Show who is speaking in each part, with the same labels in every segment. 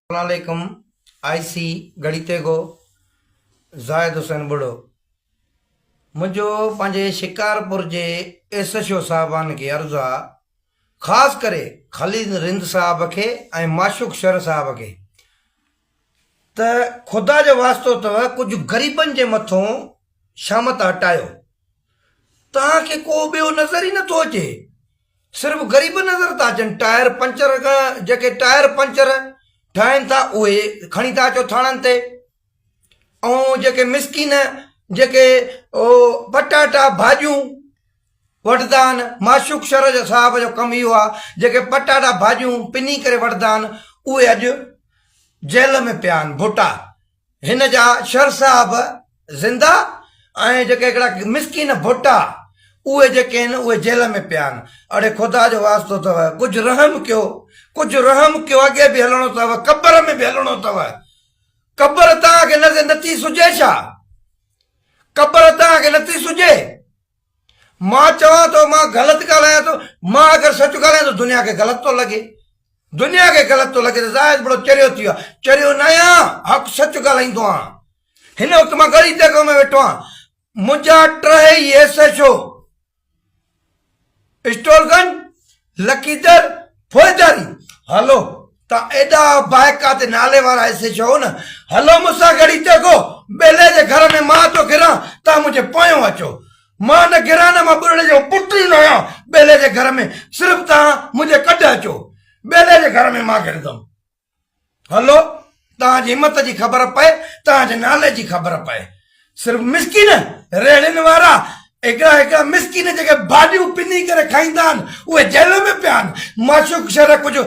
Speaker 1: अस्सलामुअलैकुम। आईसी गणिते गो ज़ाहिद हुसैन बुढ़ो मुझो पंहिंजे शिकारपुर जे एसएचओ साहबान खे अर्ज़ु आहे, ख़ासि करे ख़लील रिंद साहब खे ऐं माशूक शर साहब खे, त ख़ुदा जो वास्तो अथव कुझु ग़रीबनि जे मथां शामत हटायो। तव्हांखे को ॿियो नज़र ई नथो अचे, सिर्फ़ु ग़रीब नज़र था अचनि। टायर पंचर खां जेके टायर पंचर ठाहिनि था उहे खणी था अचो थाणनि ते, ऐं जेके मिसकिन जेके पटाटा भाॼियूं वठंदा आहिनि, माशूक शर साहब जो कमु इहो आहे, जेके पटाटा भाॼियूं पिनी करे वठंदा आहिनि उहे अॼु जेल में पिया आहिनि भुटा। हिन जा शर साहब ज़िंदा ऐं जेके हिकिड़ा मिसकिन भुटा उहे जेके आहिनि उहे जेल में पिया आहिनि। अड़े ख़ुदा जो वास्तो अथव, कुझु रहम कयो, कुझु रहम कयो। अॻे बि हलणो अथव, क़बर में बि हलणो अथव। क़बर तव्हांखे नथी सुझे छा? क़बर तव्हांखे नथी सुझे? मां चवां थो मां ग़लति ॻाल्हायां थो, मां अगरि सच ॻाल्हायां थो दुनिया खे ग़लति थो लॻे, दुनिया खे ग़लति थो लॻे त ज़ाहिद बड़ो चरियो थी वियो आहे। चरियो न आहियां, हक़ सच ॻाल्हाईंदो आहियां। हिन वक़्तु मां गड़ी जॻह में वेठो आहियां, मुंहिंजा टई एसएचओ स्टोलगंज लकीदर फौजदारी, हलो तव्हां एॾा बाइका ते नाले वारा एसएचओ न, हलो मूंसां गड़ी जॻो बेले जे घर में मां थो घिरां, तव्हां मुंहिंजे पोयों अचो। मां न घिरां न, मां बुढ़े जो पुटु ई न आहियां बेले जे घर में, सिर्फ़ु तव्हां मुंहिंजे कढ अचो, बेले जे घर में मां घिरंदुमि। हलो तव्हांजी हिमत जी ख़बर पए, तव्हांजे नाले जी ख़बर पए। सिर्फ़ु मिसकिन रेड़ियुनि वारा हिकिड़ा मिसकिन जेके भाॼियूं पिनी करे खाईंदा आहिनि उहे जेल में पिया आहिनि। माशूक शर कुझु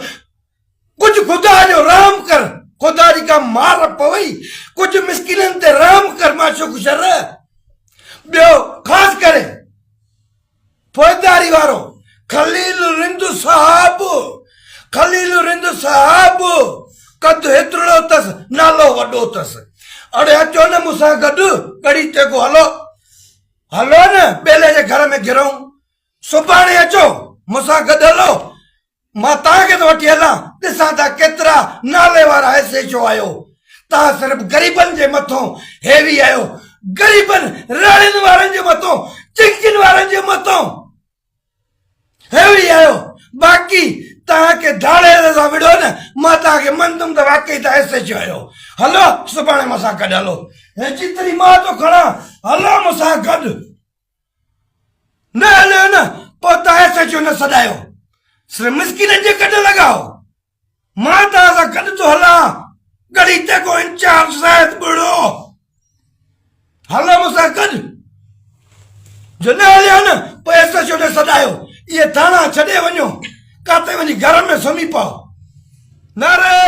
Speaker 1: ख़ुदा जो रहम कर, ख़ुदा जी का मार पवई, कुझु मिसकिननि ते रहम कर माशूक शर। ॿियो ख़ासि करे फौजदारी वारो ख़लील रिंद साहब, ख़लील रिंद साहब कद हेतिरो अथसि, नालो वॾो अथसि। अड़े अचो न मूंसां गॾु गड़ी तेगो, हलो हलो न बेले जे घर में घिरूं, सुभाणे अचो मूंसां गॾु हलो, मां तव्हांखे थो वठी हलां। ॾिसां था केतिरा नाले वारा एसएचओ आहियो, तव्हां सिर्फ़ु ग़रीबनि जे मथां हेवी आहियो, ग़रीबनि राड़ियुनि वारनि जे मथां, चिंकिन वारनि जे मथां हेवी आहियो। बाक़ी तव्हांखे धाड़े सां विड़ो न, मां तव्हांखे मंदुमि त वाकई तव्हां एसएचओ आहियो। हलो सुभाणे मूंसां गॾु हलो, ऐं जेतिरी मां थो खणा, हलो मूंसां गॾु। न हलियो न पोइ तव्हां एसएचओ न सॾायो, सिर्फ़ु मिसकिन जे गॾु लॻाओ। मां तव्हां सां गॾु थो हलां, गड़ी ते को इंचार्ज ज़ाहिद बुढ़ो, हलो मूंसां गॾु। जो न हलियो न पोइ एसएचओ न सॾायो, इहे थाणा छॾे वञो, काथे वञी घर में सुम्ही पओ। न रे